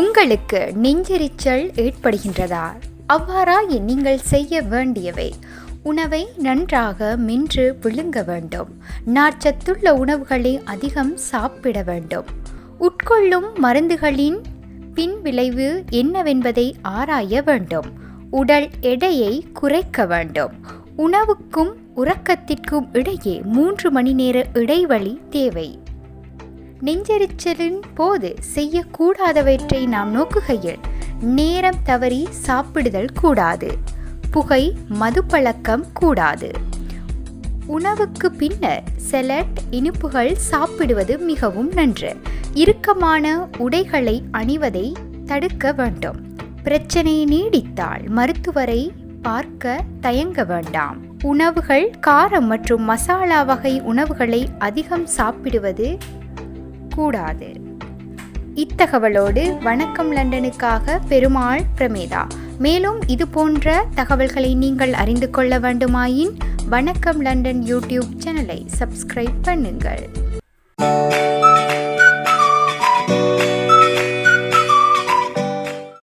உங்களுக்கு நெஞ்செரிச்சல் ஏற்படுகின்றதா? அவ்வாறாக நீங்கள் செய்ய வேண்டியவை: உணவை நன்றாக மென்று விழுங்க வேண்டும். நார்ச்சத்துள்ள உணவுகளை அதிகம் சாப்பிட வேண்டும். உட்கொள்ளும் மருந்துகளின் பின் விளைவு என்னவென்பதை ஆராய வேண்டும். உடல் எடையை குறைக்க வேண்டும். உணவுக்கும் உறக்கத்திற்கும் இடையே 3 மணி நேர இடைவெளி தேவை. நெஞ்செரிச்சலின் போது செய்யக்கூடாதவற்றை நாம் நோக்குகையில்: நேரம் தவறி சாப்பிடுதல் கூடாது. புகை, மது பழக்கம் கூடாது. உணவுக்கு பின்னர் சலட், இனிப்புகள் சாப்பிடுவது மிகவும் நன்று. இறுக்கமான உடைகளை அணிவதை தடுக்க வேண்டும். பிரச்சனை நீடித்தால் மருத்துவரை பார்க்க தயங்க வேண்டாம். உணவுகள் காரம் மற்றும் மசாலா வகை உணவுகளை அதிகம் சாப்பிடுவது கூடாது. இத்தகவலோடு வணக்கம் லண்டனுக்காக பெருமாள் பிரமேதா. மேலும் இது போன்ற தகவல்களை நீங்கள் அறிந்து கொள்ள வேண்டுமாயின் வணக்கம் லண்டன் யூடியூப் சேனலை சப்ஸ்கிரைப் பண்ணுங்கள்.